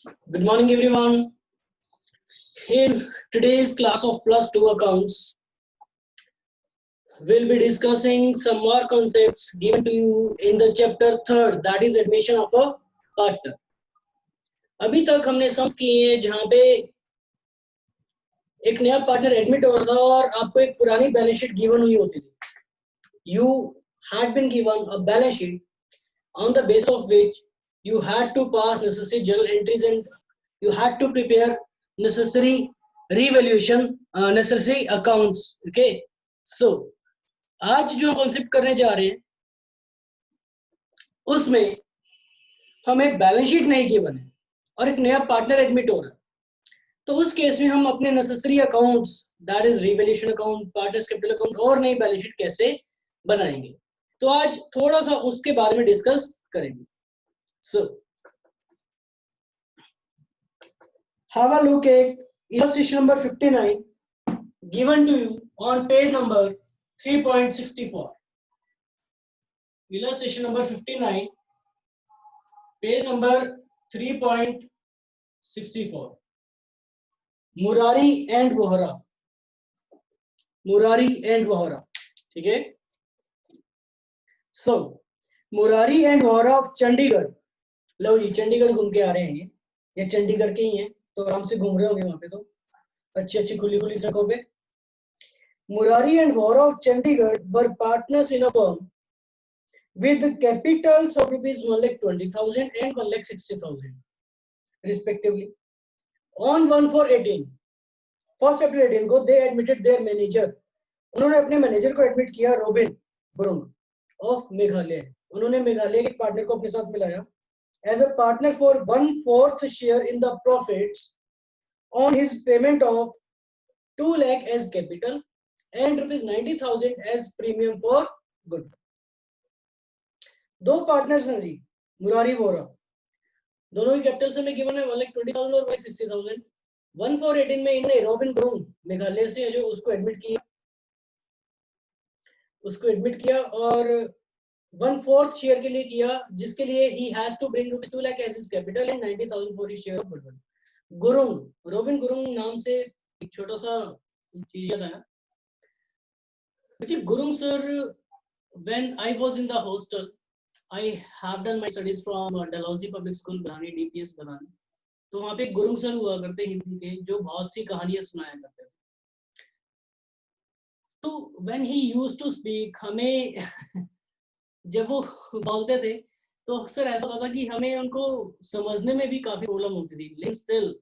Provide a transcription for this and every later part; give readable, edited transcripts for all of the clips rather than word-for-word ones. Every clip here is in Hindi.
Good morning, everyone. In today's class of Plus 2 accounts, we'll be discussing some more concepts given to you in the chapter 3rd, that is admission of a partner. अभी तक हमने सम्स किए हैं जहां पे एक नया पार्टनर एडमिट हो रहा था और आपको एक पुरानी बैलेंस शीट गिवन हुई होती थी. You had been given a balance sheet on the basis of which you had to pass necessary journal entries and you had to prepare necessary revaluation, necessary accounts. Okay, so आज जो कॉन्सेप्ट करने जा रहे हैं उसमें हमें बैलेंस शीट नहीं गिवन है और एक नया पार्टनर एडमिट हो रहा है, तो उस केस में हम अपने necessary accounts, that is revaluation account, partners capital account और नई बैलेंस शीट कैसे बनाएंगे. तो आज थोड़ा सा उसके बारे में डिस्कस करेंगे. सो have a look at illustration number 59 given to you on page number 3.64. Illustration number 59, page number 3.64. Murari and Vohra. Murari and Vohra, ठीक है. सो मुरारी एंड वोहरा ऑफ चंडीगढ़. लो जी, चंडीगढ़ घूम के आ रहे हैं ये चंडीगढ़ के ही हैं, तो आराम से घूम रहे होंगे वहां पे, तो अच्छी अच्छी खुली खुली सड़कों पे. Murari and Vohra of Chandigarh were partners in a firm with capitals of rupees 1,20,000 and 1,60,000 respectively. On 1/4/18, 1st April 18 को they admitted their manager. उन्होंने अपने मैनेजर को एडमिट किया, रोबिन गुरुंग ऑफ मेघालय. उन्होंने मेघालय के पार्टनर को अपने साथ मिलाया as a partner for 1/4 share in the profits on his payment of 2 lakh as capital and rupees 90,000 as premium for good. दो पार्टनर्स हैं जी, मुरारी वोहरा, दोनों की कैपिटल से में गिवन है 1,20,000 और 1,60,000. 1/4/18 में इन्होंने रोबिन गुरुंग मेघालय से जो उसको एडमिट किया और 1/4 शेयर के लिए किया, जिसके लिए he has to bring rupees 2 lakh as his capital and 90,000 for his share of goodwill. Gurung, robin Gurung नाम से एक छोटा सा चीज याद आया मुझे. Gurung sir, when I was in the hostel, I have done my studies from Dalhousie Public School, बनानी, DPS बनानी. तो वहाँ पे गुरुंग सर हुआ करते हिंदी के, जो बहुत सी कहानियां सुनाया करते थे. तो when he used to speak, हमें जब वो बोलते थे तो अक्सर ऐसा होता था कि हमें उनको समझने में भी काफी प्रॉब्लम होती थी, लेकिन स्टिल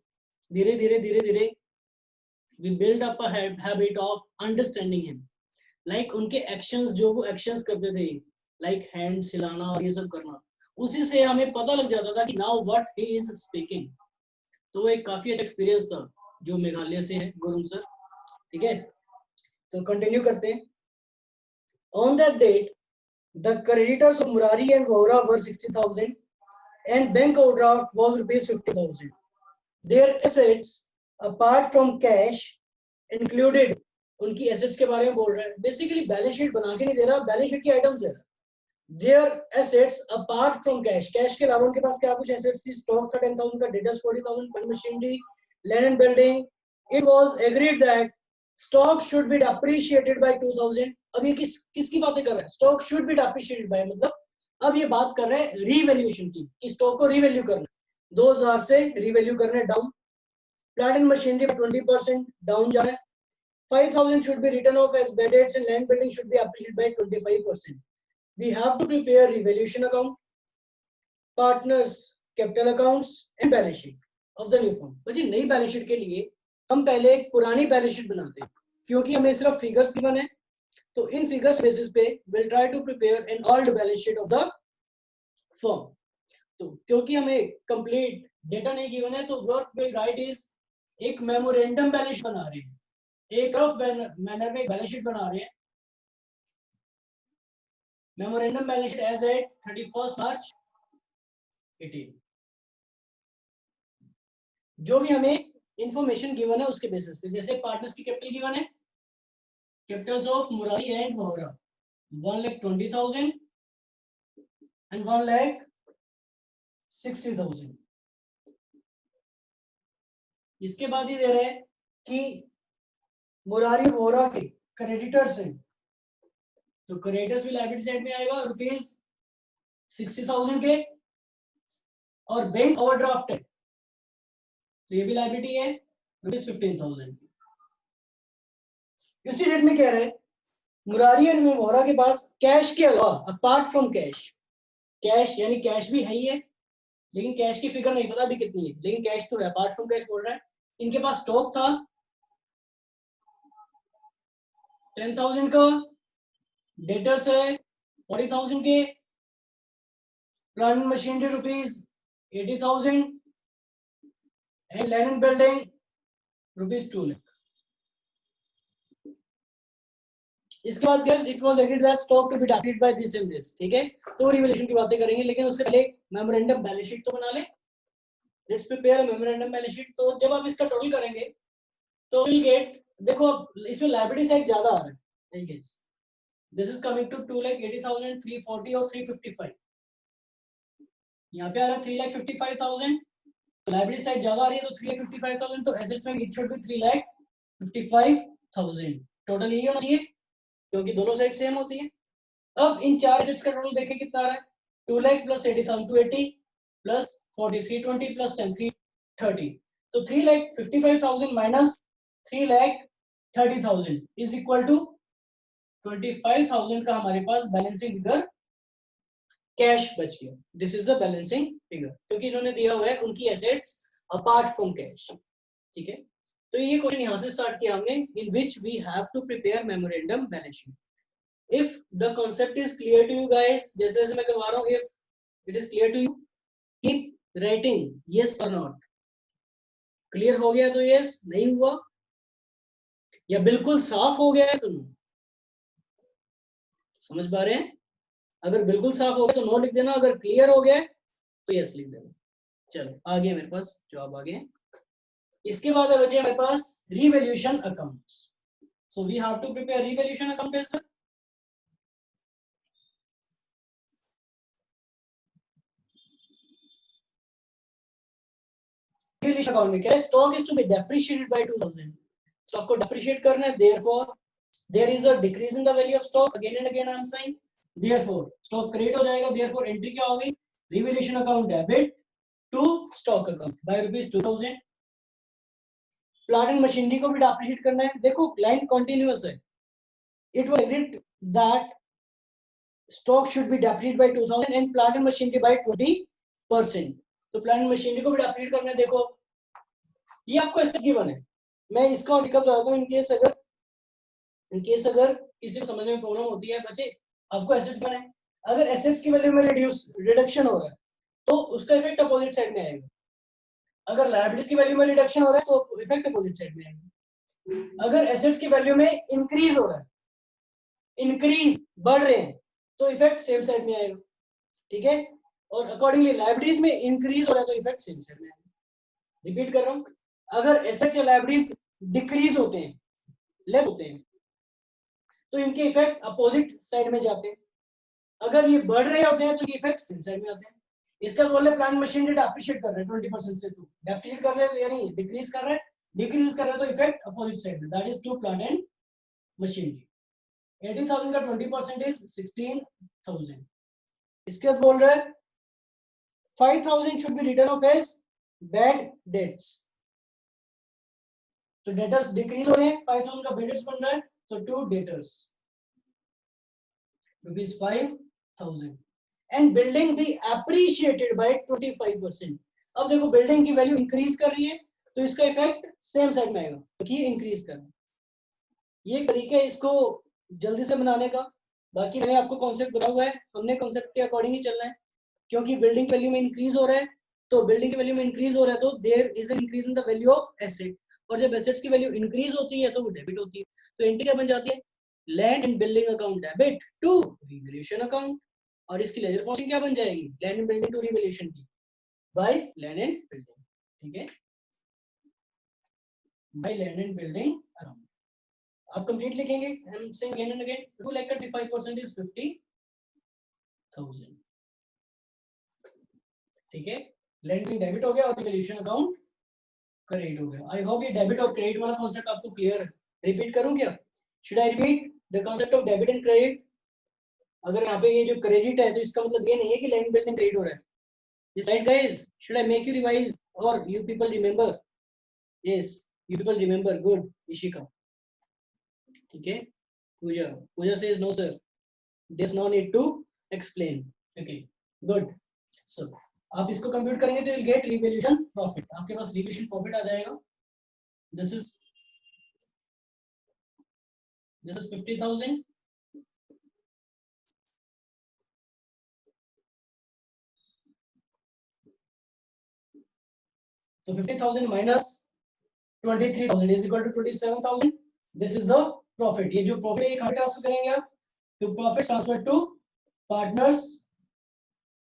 धीरे धीरे we build up a habit of understanding him. Like उनके एक्शंस, जो वो एक्शंस करते थे, लाइक हैंड्स हिलाना और ये सब करना, उसी से हमें पता लग जाता था कि now what he is speaking. तो वो एक काफी अच्छा एक्सपीरियंस था जो मेघालय से है गुरुंग सर. ठीक है, तो कंटिन्यू करते हैं. On that date the creditors of Murari and Vohra were 60,000 and bank overdraft was rupees 50,000. Their assets apart from cash included, उनकी एसेट्स के बारे में बोल रहा है. बेसिकली बैलेंस शीट बना के नहीं दे रहा, बैलेंस शीट की आइटम्स दे रहा. Their assets apart from cash, cash के अलावा उनके पास क्या कुछ एसेट्स थी. स्टॉक था 10,000 का, डेटर्स 40,000, पन machinery, land and building. It was agreed that stock should be depreciated by 2,000. अब ये किसकी बातें कर रहा है? Stock should B depreciated by, मतलब अब ये बात कर रहे हैं रीवैल्यूएशन की, कि स्टॉक को रीवैल्यू करना, 2,000 से रीवैल्यू करना है down. Plant and machinery 20% down जा रहा है. 5,000 should be written off as bad debts and land building should be appreciated by 25%. We have to prepare revaluation account, partners capital accounts and balance sheet of the new firm. बच्चे नई बैलेंस शीट के लिए हम पहले एक पुरानी बैलेंस शीट बनाते हैं, क्योंकि हमें सिर्फ फिगर्स गिवन है. तो इन फिगर्स बेसिस पे we'll try to prepare an old balance sheet of the firm. तो क्योंकि हमें कंप्लीट डेटा नहीं गिवन है, तो what we'll write is एक मेमोरेंडम बैलेंस शीट बना रहे हैं, एक रफ मैनर में बैलेंस शीट बना रहे हैं. Memorandum balance sheet as at 31 March 18. जो भी हमें इंफॉर्मेशन गिवन है उसके बेसिस पे, जैसे पार्टनर्स की कैपिटल गिवन है, Capitals of Murari and Vohra 1,20,000 and 1,60,000. इसके बाद ही दे रहे हैं कि मुरारी वोहरा के क्रेडिटर्स हैं, तो क्रेडिटर्स भी लायबिलिटी साइड में आएगा रुपीज 60,000 के, और बैंक ओवरड्राफ्ट है तो ये भी लायबिलिटी है रुपीज 15,000। इसी डेट में कह रहे हैं मुरारी एंड वोहरा के पास कैश के अलावा, अपार्ट फ्रॉम कैश, कैश यानी कैश भी है ही है, लेकिन कैश की फिगर नहीं पता अभी कितनी है, लेकिन कैश तो है, अपार्ट फ्रॉम कैश बोल रहा है। इनके पास स्टॉक था 10,000 का, डेटर्स है 40,000 के, plant machinery rupees 80,000 and land and building rupees 2 lakh. इसके बाद guys it was agreed that stock to be deducted by this and this, ठीक है। तो रिवैल्यूएशन की बातें करेंगे, लेकिन उससे पहले मेमोरेंडम बैलेंस शीट तो बना ले। Let's prepare a memorandum balance sheet. तो जब आप इसका टोटल करेंगे तो विल गेट, देखो अब इसमें लायबिलिटी साइड ज्यादा आ रहा है, I guess this is coming to 2,80,000, 340 और 355। यहाँ पे आ रहा है 3,55,000, तो लायबिलिटी साइड ज्यादा आ रही है तो 3,55,000, तो एसेट्स में इट शुड बी 3,55,000। टोटल यही होना चाहिए क्योंकि दोनों साइड सेम होती है। अब इन चार एसेट्स का टोटल देखें कितना आ रहा है, 2 लाख प्लस 80,000 280 प्लस 40 320 प्लस 10 330, तो 3,55,000 माइनस 3,30,000 इज इक्वल टू 25,000 का हमारे पास बैलेंसिंग फिगर कैश बच गया। This is the balancing figure, क्योंकि इन्होंने दिया हुआ है उनकी एसेट्स अपार्ट फ्रॉम कैश, ठीक है। तो ये क्वेश्चन यहां से स्टार्ट किया हमने, in which we have to prepare memorandum balance sheet. if the concept is clear to you guys, जैसे जैसे मैं करवा रहा हूँ, if it is clear to you, keep writing yes or not। Clear हो गया तो yes, नहीं हुआ या बिल्कुल साफ हो गया है तो no। समझ पा रहे हैं? अगर बिल्कुल साफ हो गया तो नो लिख देना, अगर क्लियर हो गया तो यस लिख देना। चलो आगे मेरे पास जवाब आ गए। इसके बाद बचे हमारे पास revaluation accounts. So we have to prepare revaluation account test. Account में क्या है, stock is to be depreciated by 2000, stock को डेप्रिशिएट करना है, therefore there is a decrease in the value of stock, again and again I am saying, therefore stock credit हो जाएगा, देयरफॉर एंट्री क्या होगी, revaluation account debit to stock account by rupees 2000। Plant and machinery को भी डेप्रिशिएट करना है, देखो लाइन कंटीन्यूअस है, it was agreed that stock should be depreciated by 2000 and plant and machinery by 20%, तो प्लांट एंड मशीनरी को भी डेप्रिशिएट करना है। देखो ये आपको एसेट गिवन है, मैं इसका टिकअप बताता हूं इन केस अगर किसी को समझने में प्रॉब्लम होती है बच्चे, आपको एसेट्स गिवन है, अगर एसेट्स की वैल्यू में रिडक्शन हो रहा है तो उसका इफेक्ट अपोजिट साइड में आएगा, अगर लायबिलिटीज की वैल्यू में रिडक्शन हो रहा है तो इफेक्ट अपोजिट साइड में आएगा, अगर एसेट्स की वैल्यू में इंक्रीज हो रहा है, इंक्रीज बढ़ रहे हैं तो इफेक्ट सेम साइड में आएगा, ठीक है। और अकॉर्डिंगली लायबिलिटीज में इंक्रीज हो रहा है तो इफेक्ट सेम साइड में आएगा। रिपीट कर रहा हूं, अगर एसेट्स या लायबिलिटीज डिक्रीज होते हैं, लेस होते हैं, तो इनके इफेक्ट अपोजिट साइड में जाते हैं, अगर ये बढ़ रहे होते हैं तो ये इफेक्ट सेम साइड में आते हैं। इसका बोले प्लांट मशीनरी डेप्रिशिएट कर रहे हैं 20% से, तो डेप्रिशिएट कर रहे हैं यानी डिक्रीज कर रहे हैं, डिक्रीज कर रहे हैं तो इफेक्ट अपोजिट साइड में, that is to plant and machinery. 80,000 का 20% इज 16,000। इसके बाद बोल रहे हैं 5,000 should be written off as bad debts, तो डेटर्स डिक्रीज हो रहे हैं, 5,000 का बैड डेट्स बन रहा है, तो to debtors rupees 5,000 and building be appreciated by 25%। अब देखो बिल्डिंग की वैल्यू इंक्रीज कर रही है तो इसका इफेक्ट सेम साइड में आएगा क्योंकि इंक्रीज कर रहा है। ये तरीका है इसको जल्दी से बनाने का, बाकी मैंने आपको कॉन्सेप्ट बताया हुआ है, हमने कॉन्सेप्ट के अकॉर्डिंग ही चलना है, क्योंकि बिल्डिंग वैल्यू में इंक्रीज हो रहा है, तो बिल्डिंग की वैल्यू में इंक्रीज हो रहा है तो there is an increase in the value of asset, और जब एसेट्स की वैल्यू इंक्रीज होती है तो वो डेबिट होती है, तो एंट्री क्या बन जाती है, land and building account debit to revaluation account, और इसकी लेजर कॉस्टिंग क्या बन जाएगी, land and building to revaluation की बाय लैंड एंड बिल्डिंग, ठीक है, by land and building account. आप कंप्लीट लिखेंगे, I am saying again and again, 2 lakh का 5% इज 50,000, ठीक है, लैंड डेबिट हो गया और रिवैल्यूएशन अकाउंट क्रेडिट हो गया। आई होप ये डेबिट और क्रेडिट वाला कॉन्सेप्ट आपको क्लियर है। रिपीट करूं क्या? Should I repeat the concept of debit and credit? अगर यहाँ पे ये जो क्रेडिट है तो इसका मतलब ये नहीं है कि लैंड बिल्डिंग क्रेडिट हो रहा है। Yes, right guys, should I make you revise or you people remember? Yes, you people remember. Good, Ishika. ठीक है, Pooja says no sir. There's no need to explain. Okay, good. So आप इसको कंप्यूट करेंगे तो you'll get revaluation profit. आपके पास revaluation profit आ जाएगा. This is 50,000. तो 50,000 minus 23,000 is equal to 27,000. This is the profit. ये जो profit है कहाँ ट्रांसफर करेंगे आप? तो profit transfer to partners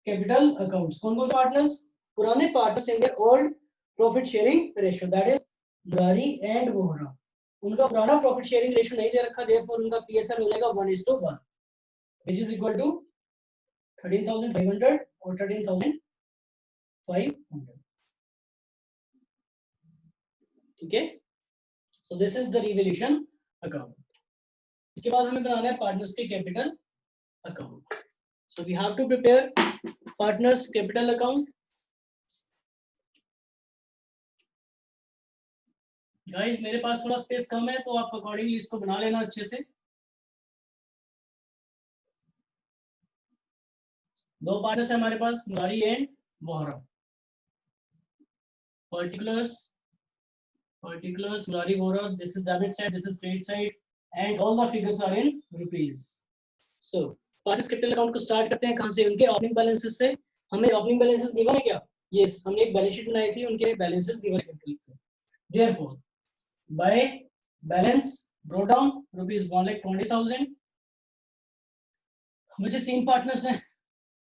capital accounts. कौन कौन से partners? पुराने partners in their old profit sharing ratio. That is Murari and Vohra. उनका पुराना profit sharing ratio नहीं दे रखा, therefore उनका PSR हो जाएगा 1:1, which is equal to 13,500 और 13,500. ठीक है, so this is the revaluation account. इसके बाद हमें बनाना है पार्टनर्स के capital account. So we have to prepare partners capital account. Guys, मेरे पास थोड़ा स्पेस कम है तो आप अकॉर्डिंगली इसको बना लेना अच्छे से. दो पार्टनर्स है हमारे पास, Murari and Vohra. Particulars Murari Vohra. This is debit side, this is credit side, and all the figures are in rupees. So partners capital account को स्टार्ट करते हैं कहां से? उनके ओपनिंग बैलेंसेस से. हमें ओपनिंग बैलेंसेस गिवन है क्या? यस, हमने एक बैलेंस शीट बनाई थी, उनके बैलेंसेस गिवन है. Therefore by balance brought down rupees 1,20,000. मुझे तीन पार्टनर्स हैं,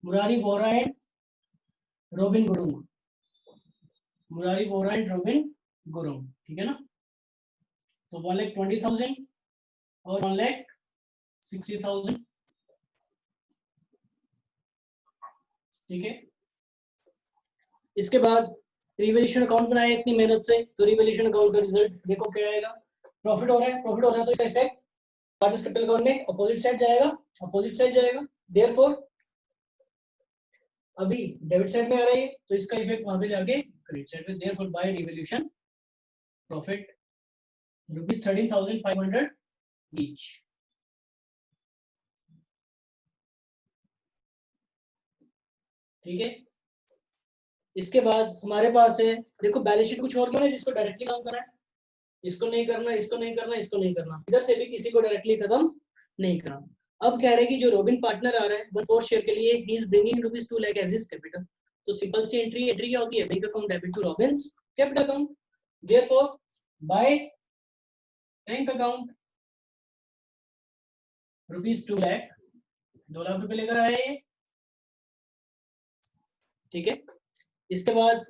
Murari Vohra and robin Gurung. Murari Vohra and robin Gurung, ठीक है ना? तो 1,20,000 और 1,60,000. ठीक है, इसके बाद रिवैल्यूएशन अकाउंट बनाया इतनी मेहनत से, तो रिवैल्यूएशन अकाउंट का रिजल्ट देखो क्या आएगा. प्रॉफिट हो रहा है तो इसका इफेक्ट पार्टनर्स कैपिटल अकाउंट में अपोजिट साइड जाएगा. देयरफॉर अभी डेबिट साइड में आ रही है तो इसका इफेक्ट वहां पे जाके क्रेडिट साइड में. Therefore by revaluation profit rupees 13,500 each. ठीक है, इसके बाद हमारे पास है, देखो बैलेंस शीट कुछ और क्यों है जिसको डायरेक्टली काम करना है, इसको नहीं करना, इसको नहीं करना, इसको नहीं करना, इधर से भी किसी को डायरेक्टली खत्म नहीं करना. अब कह रहे हैं कि जो रोबिन पार्टनर आ रहा है 1/4 शेयर के लिए, he is bringing rupees 2 lakh as his capital. तो सिंपल सी एंट्री क्या होती है? Bank account debit to Robin's capital account. Therefore by bank account rupees 2 lakh, 2 lakh रुपए लेकर आए ये. ठीक है, इसके बाद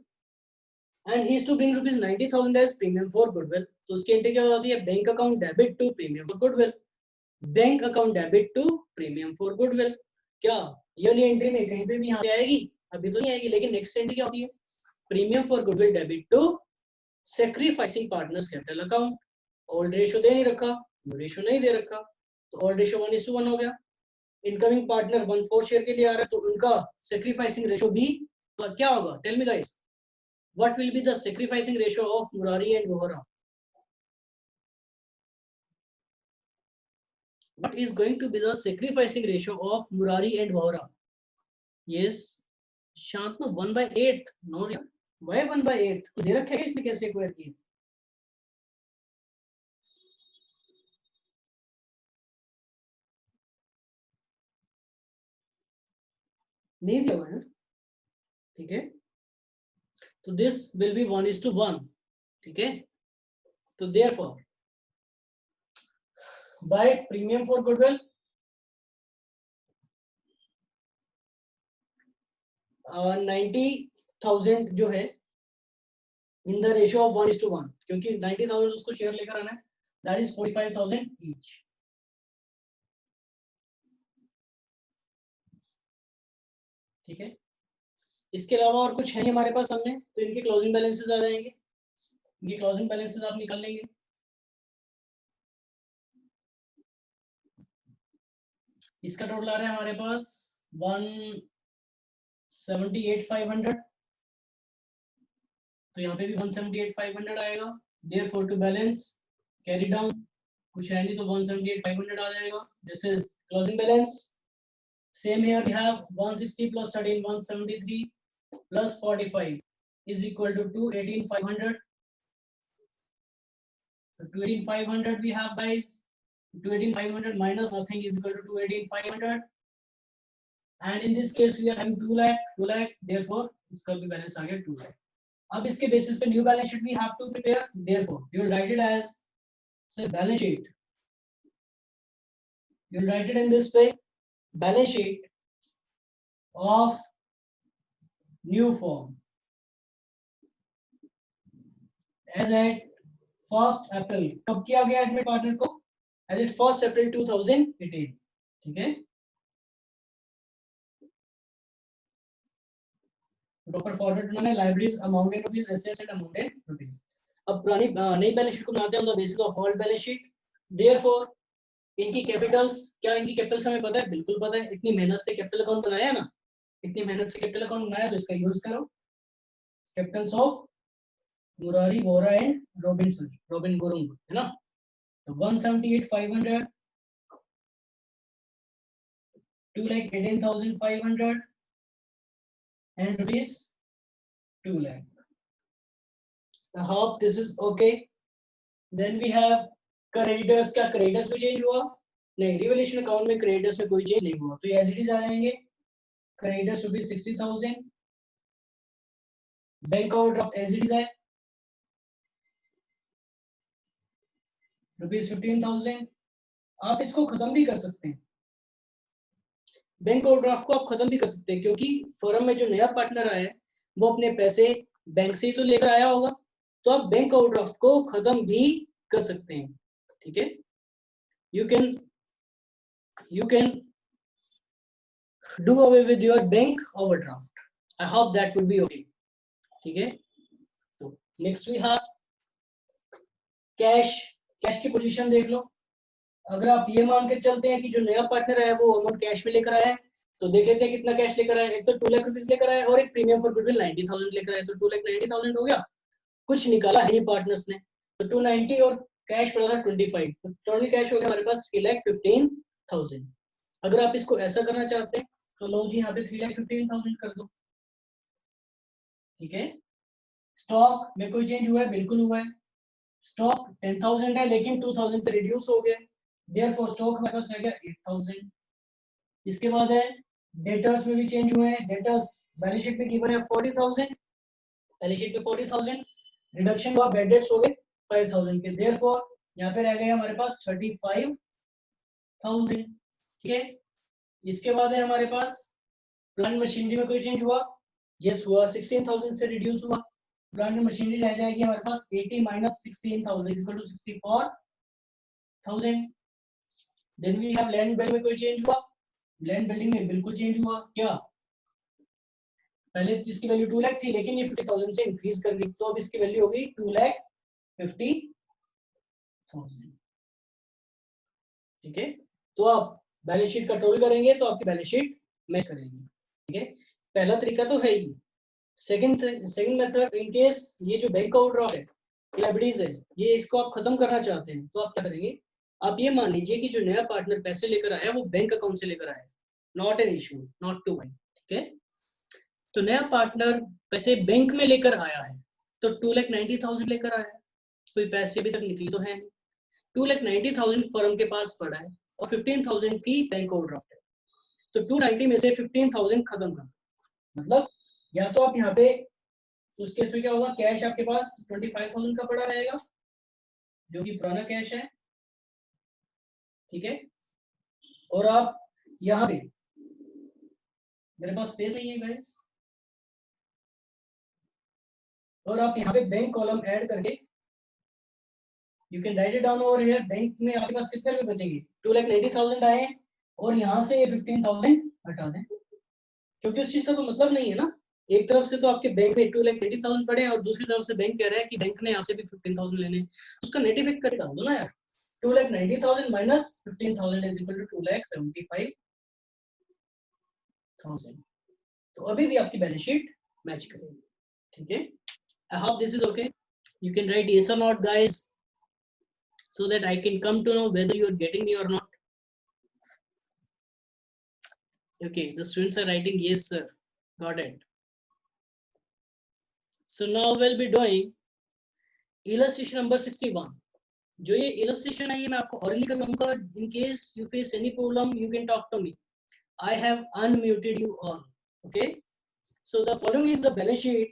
and he is to bring rupees 90,000 as premium for goodwill. तो उसकी एंट्री क्या होती है? Bank account debit to premium for goodwill. Bank account debit to premium for goodwill. क्या ये वाली एंट्री में कहीं पे भी यहाँ पे आएगी? अभी तो नहीं आएगी, लेकिन नेक्स्ट एंट्री क्या होती है? Premium for goodwill debit to sacrificing partners capital account. Old ratio दे नहीं रखा, न्यू रेशियो नहीं दे रखा, तो ओल्ड रेशियो 1:1 हो गया. इनकमिंग पार्टनर 1/4 शेयर के लिए आ रहा है तो उनका सैक्रिफाइसिंग रेशियो भी क्या होगा? Tell me guys, what will be the sacrificing ratio of Murari and Vohra? What is going to be the sacrificing ratio of Murari and Vohra? Yes, Shantanu 1/8. No, why 1/8? तो दे रखा है इसमें कैसे एक्वायर किए? नहीं दिया हुआ है. ठीक है, तो this will be 1:1. ठीक है, तो therefore by premium for goodwill 90,000 जो है इन द रेशियो ऑफ 1:1, क्योंकि 90,000 उसको शेयर लेकर आना है. That is 45,000 each. ठीक है, इसके अलावा और कुछ है हमारे पास सामने, तो इनके क्लोजिंग बैलेंसेस आ जाएंगे. ये क्लोजिंग बैलेंसेस आप निकाल लेंगे। इसका टोटल आ रहा है हमारे पास 178,500, तो यहाँ पे भी 178,500 आएगा। Therefore to balance carry down, कुछ है नहीं तो 178,500 आ जाएगा। This is closing balance. Same here we have 160 plus 13 173 plus 45 is equal to 218,500. So 218,500 we have, guys. 218,500 minus nothing is equal to 218,500. And in this case we are having 2 lakh, therefore इसका भी बैलेंस आ गया 2 lakh. अब इसके बेसिस पे new balance sheet we have to prepare, therefore you will write it as, say, balance sheet. You will write it in this way: balance sheet of new firm as at 1st April. कब किया गया एडमिट पार्टनर को? As at 1st April 2018. ठीक है, प्रॉपर फॉर्मेट बनाना है। Libraries amount in rupees, assets and amount in rupees. अब पुरानी नई बैलेंस शीट को बनाते हैं on the basis of old balance sheet. Therefore इनकी कैपिटल्स, क्या इनकी कैपिटल्स हमें पता है? बिल्कुल पता है। इतनी मेहनत से कैपिटल अकाउंट बनाया ना, इतनी मेहनत से कैपिटल अकाउंट बनाया, तो इसका यूज करो। Capitals of Murari, Vora and robin Gurung, है ना। तो 178,500, 218,500 and rupees 2 lakh. I hope this is okay. Then we have creditors. क्या creditors में चेंज हुआ? नहीं, रिवैल्यूएशन अकाउंट में creditors में कोई चेंज नहीं हुआ, तो ये एज इट इज आ जाएंगे। creditors rupees 60,000, bank overdraft as it is है रुपीज 15,000। आप इसको खत्म भी कर सकते हैं, बैंक ओवरड्राफ्ट को आप खत्म भी कर सकते हैं, क्योंकि फर्म में जो नया पार्टनर आया है वो अपने पैसे बैंक से ही तो लेकर आया होगा, तो आप बैंक ओवरड्राफ्ट को खत्म भी कर सकते हैं। ठीक है, you can do away with your bank overdraft. I hope that would be okay. ठीक है, तो next we have cash. Cash की पोजीशन देख लो। अगर आप ये मान के चलते हैं कि जो नया पार्टनर है वो अमाउंट कैश में लेकर आया है, तो देख लेते हैं कितना कैश लेकर आया है। एक तो 2 लाख रुपीस लेकर आया और एक प्रीमियम फॉर गुडविल 90,000 लेकर आया, तो 2,90,000 हो गया। कुछ निकाला है नहीं पार्टनर्स ने, तो 290 और कैश पड़ा था 25, तो टोटल कैश हो गया हमारे पास 3,15,000। अगर आप इसको ऐसा करना चाहते हैं तो लो जी, यहाँ पे 3,15,000 कर दो। ठीक है, स्टॉक में कोई चेंज हुआ है? बिल्कुल हुआ है। स्टॉक 10,000 है लेकिन 2,000 से रिड्यूस हो गया, देयरफॉर स्टॉक हमारे पास रह गया 8,000। इसके बाद है डेटर्स में भी चेंज हुए हैं। डेटर्स बैलेंस शीट में गिवन है 40,000, बैलेंस शीट में 40,000, रिडक्शन हुआ, बैड डेट्स हो गए 5,000 के, देयरफॉर यहाँ पे रह गए हमारे पास 35,000। ठीक है, इसके बाद है हमारे पास प्लांट मशीनरी में कोई चेंज हुआ? यस हुआ, 16,000 से रिड्यूस हुआ। प्लांट मशीनरी रह जाएगी हमारे पास 80 minus 16,000 is equal to 64,000। Then we have land building में कोई चेंज हुआ? लैंड बिल्डिंग में बिल्कुल चेंज हुआ। क्या? पहले जिसकी वैल्यू 2 लाख थी लेकिन ये 50,000 से इंक्रीज कर गई, तो अब इसकी वैल्यू होगी 2,50,000। ठीक है, तो आप बैलेंस शीट का टोटल करेंगे तो आपकी बैलेंस शीट मैच करेगी। ठीक है, पहला तरीका तो है ही। सेकंड मेथड, इन केस ये जो बैंक ओवरड्राफ्ट है, लायबिलिटीज है, ये इसको आप खत्म करना चाहते हैं, तो आप क्या करेंगे? आप ये मान लीजिए कि जो नया पार्टनर पैसे लेकर आया वो बैंक अकाउंट से लेकर आया, not an issue, not to worry. ठीक है, तो नया पार्टनर पैसे बैंक में लेकर आया है, तो 2,90,000 लेकर आया है, कोई पैसे अभी तक निकली तो है नहीं। 2,90,000 फर्म के पास पड़ा है और 15,000 की बैंक ओवरड्राफ्ट है, तो 290 में से 15,000 खत्म करना, मतलब या तो आप यहाँ पे उस केस में क्या होगा, कैश आपके पास 25,000 का पड़ा रहेगा जो कि पुराना कैश है। ठीक है, और आप यहाँ पे, मेरे पास स्पेस नहीं है गाइस, और आप यहाँ पे बैंक कॉलम ऐड करके you can write it down over here. Bank में आपके पास कितने रुपए बचेंगे? 2,90,000 आए और यहाँ से ये 15,000 हटा दें, क्योंकि उस चीज का तो मतलब नहीं है ना एक तरफ से तो आपके बैंक में 2,20,000 पड़े और दूसरी तरफ से बैंक कह रहा है कि बैंक ने आपसे भी 15,000 लेने, उसका नेट इफेक्ट करके डाल दो ना यार। 2,90,000 माइनस 15,000 इज इक्वल टू 2,75,000। तो अभी भी आपकी बैलेंस शीट मैच करेगी, ठीक है। I hope this is okay. You can write yes or not guys, so that I can come to know whether you are getting me or not. Okay, the students are writing yes sir, got it. So now we'll be doing illustration number 61. जो ये illustration है ये मैं आपको orally करवाऊंगा. In case you face any problem you can talk to me. I have unmuted you all. Okay, so the following is the balance sheet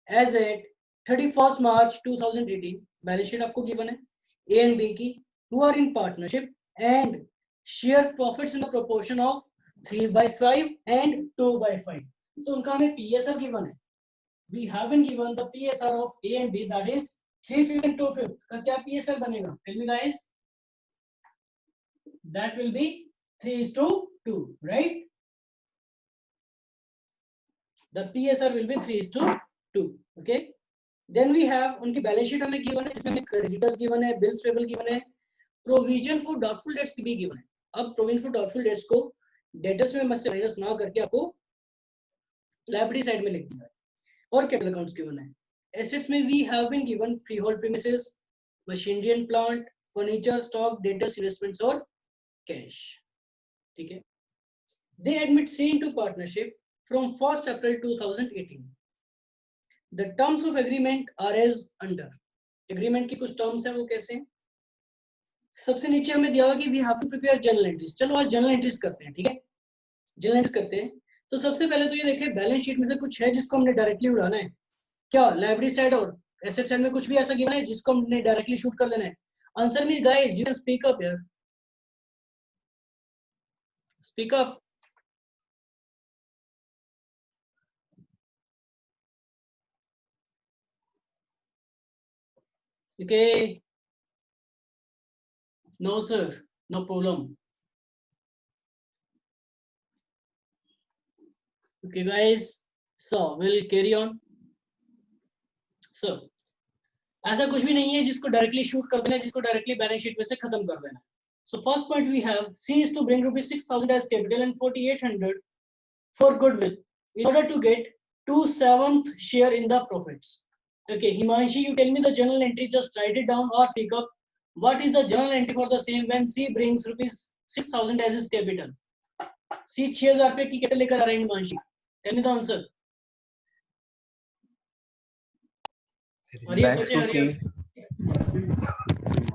as at 31st March 2018. balance sheet आपको given है A and B की, who are in partnership and share profits in the proportion of 3/5 and 2/5. तो उनका हमें PSR given है. We have been given the PSR of A and B, that is 3/5 and 2/5. का क्या PSR बनेगा? Tell me guys. That will be 3:2, right? The PSR will be 3:2. Okay. Then we have उनकी बैलेंस शीट हमें गिवन है, इसमें क्रेडिटर्स गिवन है, बिल्स पेबल गिवन है, प्रोविजन फॉर डाउटफुल डेट्स भी गिवन है. अब प्रोविजन फॉर डाउटफुल डेट्स को डेटर्स में से माइनस ना करके आपको लायबिलिटी साइड में लिख दिया है. और कैपिटल अकाउंट्स गिवन है. एसेट्स में we have been given freehold premises, machinery and plant, furniture, stock, debtors, investments और कैश. ठीक है. They admit C into partnership from 1st April 2018. The terms of agreement are as under. Agreement की कुछ terms है, वो कैसे हैं? सबसे नीचे हमें दिया हुआ कि we have to prepare journal entries. चलो आज journal entries करते हैं, ठीक है. journal entries करते हैं. तो सबसे पहले तो ये देखिए बैलेंस शीट में से कुछ है जिसको हमने डायरेक्टली उड़ाना है. क्या लाइबिलिटी साइड और एसेट साइड में कुछ भी ऐसा गिवन है जिसको हमने डायरेक्टली शूट कर देना है? Answer me guys, you can speak up यार. Speak up. Okay. No sir, no problem. Okay guys, so we'll carry on. So ऐसा कुछ भी नहीं है जिसको डायरेक्टली शूट कर देना है, जिसको डायरेक्टली बैलेंस शीट में से खत्म कर देना है. So first point we have C is to bring rupees 6,000 as capital and 4,800 for goodwill in order to get 2/7 share in the profits. Okay, Himanshi, you tell me the journal entry. Just write it down or speak up. What is the journal entry for the same when C brings rupees 6,000 as his capital? C 6,000 रुपए की कैपिटल लेकर आ रहा है Himanshi. Tell me the answer.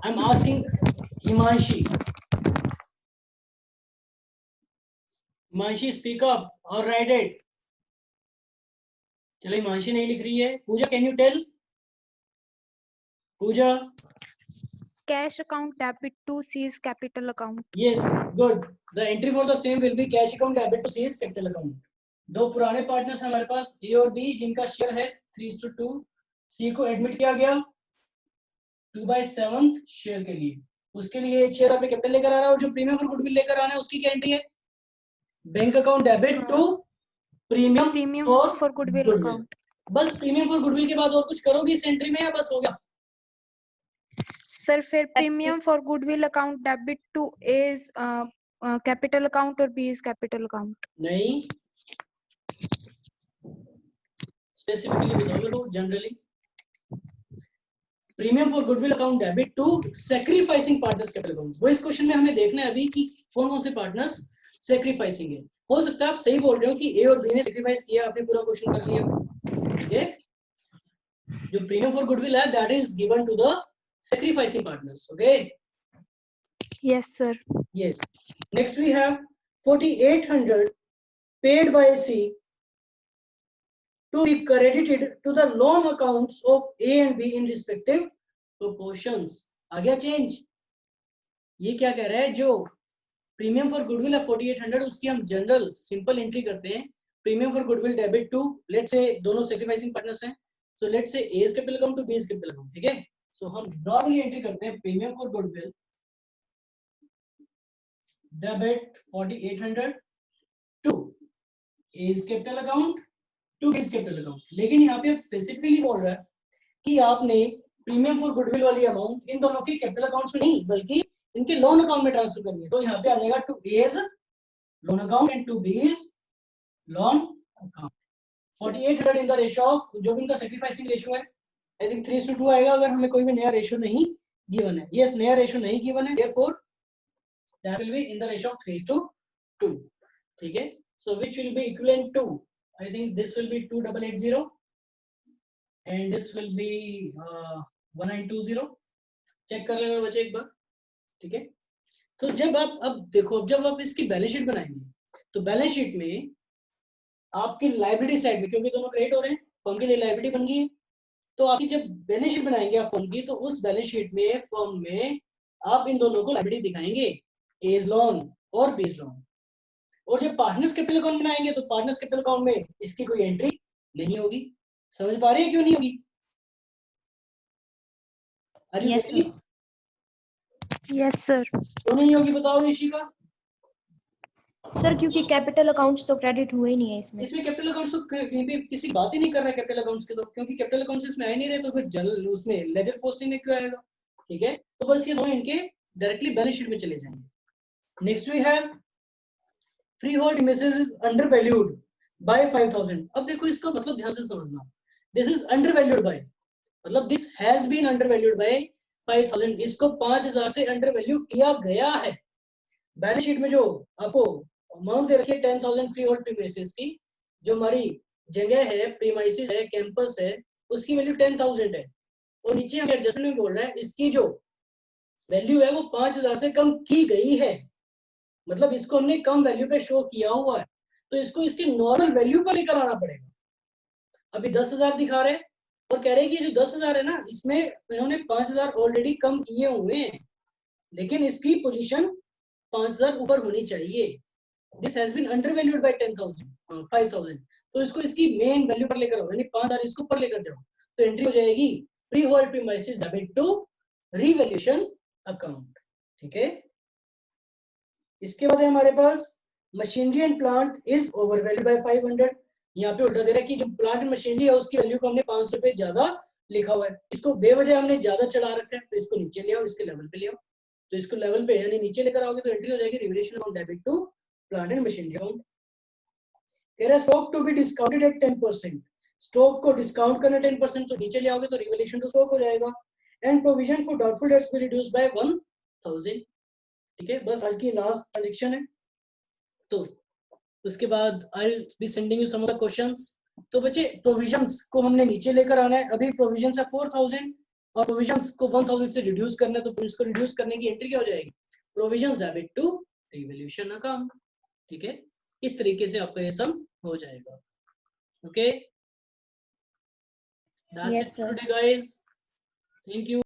I'm asking Himanshi. Himanshi, speak up or write it. चलो हिमांशी नहीं लिख रही है. पूजा, can you tell? Puja. Cash account debit to C's capital account. Yes, good. The entry for the same will be cash account debit to C's capital account. दो पुराने पार्टनर्स हमारे पास A और B जिनका शेयर है 3:2. C को एडमिट किया गया 2/7 शेयर के लिए. उसके लिए 6,000 रुपए कैपिटल लेकर आ रहा है और जो प्रीमियम फॉर गुडविल लेकर आना है उसकी क्या एंट्री है? Bank account debit to premium for goodwill account. बस प्रीमियम फॉर गुडविल के बाद और कुछ करोगे इस एंट्री में या बस हो गया? सर फिर premium for goodwill account debit to A's capital account और B's कैपिटल अकाउंट. नहीं, स्पेसिफिकली बताओगे तो generally premium for goodwill account debit to sacrificing partners capital account. वो इस क्वेश्चन में हमें देखना है अभी कि कौन कौन से पार्टनर्स सैक्रिफाइसिंग है. हो सकता है आप सही बोल रहे हो कि ए और बी ने सैक्रिफाइस किया, आपने पूरा क्वेश्चन कर लिया. ठीक है. जो प्रीमियम फॉर गुडविल है that is given to the sacrificing partners. Okay. Yes sir. Yes. Next we have 4,800 paid by C to be credited to the loan accounts of A and B in respective proportions. आ गया चेंज. ये क्या कह रहा है? जो प्रीमियम फॉर गुडविल है 4,800 उसकी हम जनरल सिंपल एंट्री करते हैं. Premium for goodwill debit to, let's say दोनों सैक्रिफाइसिंग पार्टनर्स हैं, so let's say A's capital account to B's capital account. ठीक है. सो हम नॉर्मली एंट्री करते हैं premium for goodwill debit 4,800 to A's capital account to B's capital account. लेकिन यहाँ पे अब स्पेसिफिकली बोल रहा है कि आपने प्रीमियम फॉर गुडविल वाली अमाउंट इन दोनों की कैपिटल अकाउंट्स में नहीं बल्कि इनके लोन अकाउंट में ट्रांसफर करनी है। तो यहाँ पे आ जाएगा to A's loan account and to B's loan account. 4800 in the ratio of, जो भी इनका सेक्रीफाइसिंग रेशियो है आई थिंक 3:2 आएगा अगर हमें कोई भी नया रेशियो नहीं गिवन है। यस, नया रेशियो नहीं गिवन है, therefore that will be in the ratio of 3:2। ठीक है, so which will be equivalent to, I think this will be 2880 and this will be 1920। Check कर लेना बच्चे एक बार। ठीक है, तो जब आप अब देखो, जब आप इसकी बैलेंस शीट बनाएंगे तो बैलेंस शीट में आपकी लायबिलिटी साइड में, क्योंकि दोनों क्रेडिट हो रहे हैं, फर्म के लिए लायबिलिटी बन गई है, तो आपकी जब बैलेंस शीट बनाएंगे आप फर्म की, तो उस बैलेंस शीट में फर्म में आप इन दोनों को लायबिलिटी दिखाएंगे, एज लोन और बीज लोन। और जब पार्टनर्स कैपिटल अकाउंट बनाएंगे तो पार्टनर्स कैपिटल अकाउंट में इसकी कोई एंट्री नहीं होगी। समझ पा रहे हैं क्यों नहीं होगी? Yes, sir. Yes, sir. क्यों नहीं होगी बताओ ईशिका? सर क्योंकि कैपिटल अकाउंट्स तो क्रेडिट हुए ही नहीं है इसमें। इसमें कैपिटल अकाउंट्स तो कहीं पे किसी बात ही नहीं कर रहा है कैपिटल अकाउंट्स के, तो क्योंकि कैपिटल अकाउंट्स इसमें आ ही नहीं रहे, तो फिर जनरल उसमें लेजर पोस्टिंग में क्यों आएगा? ठीक है, तो बस ये दोनों इनके डायरेक्टली बैलेंस शीट में चले जाएंगे। Next we have freehold images is undervalued by 5000। अब देखो इसका मतलब ध्यान से समझना, दिस इज अंडरवैल्यूड बाय, मतलब this has been undervalued by 5000, इसको 5000 से अंडरवैल्यू किया गया है। बैलेंस शीट में जो आपको अमाउंट दे रखी है 10,000 फ्री होल्ड प्रीमाइसेस की, जो हमारी जगह है, प्रीमाइसेस है, कैंपस है, उसकी वैल्यू 10,000 है, और नीचे हमें एडजस्टमेंट में बोल रहा है इसकी जो वैल्यू है वो 5,000 से कम की गई है, मतलब इसको हमने कम वैल्यू पे शो किया हुआ है, तो इसको इसके नॉर्मल वैल्यू पर लेकर आना पड़ेगा। अभी 10,000 दिखा रहे हैं और कह रहे हैं कि जो 10,000 है ना, इसमें इन्होंने 5,000 ऑलरेडी कम किए हुए हैं, लेकिन इसकी पोजीशन 5,000 ऊपर होनी चाहिए। This has been undervalued by 10,000, 5,000, तो इसको इसकी मेन वैल्यू पर लेकर आओ, यानी 5,000 इसको ऊपर लेकर जाओ, तो एंट्री हो जाएगी freehold premises debit to revaluation account. ठीक है, इसके बाद है हमारे पास machinery and plant is overvalued by 500। यहाँ पे उल्टा दे रहा है कि जो प्लांट एंड मशीनरी है उसकी वैल्यू को हमने 500 रुपए ज्यादा लिखा हुआ है, इसको बेवजह हमने ज्यादा चढ़ा रखा है, तो इसको नीचे ले आओ, इसके लेवल पे ले आओ, तो इसको लेवल पे यानी नीचे लेकर आओगे तो एंट्री हो जाएगी revaluation account debit to plant and machinery account. कह रहा है stock to be discounted at 10%, stock को डिस्काउंट करना 10%, तो नीचे ले आओगे तो रिवैल्यूएशन टू स्टॉक हो जाएगा। And provision for doubtful debts will reduce by 1000। ठीक है, बस आज की लास्ट ट्रांजैक्शन है, तो उसके बाद I will be sending you some of the questions. तो बच्चे प्रोविजंस को हमने नीचे लेकर आना है, अभी प्रोविजंस है 4000 और प्रोविजंस को 1000 से रिड्यूस करना है, तो इसको रिड्यूस करने की एंट्री क्या हो जाएगी, provisions debit to revaluation account. ठीक है, इस तरीके से आपका ये सम हो जाएगा। Okay, that's it for today guys, thank you.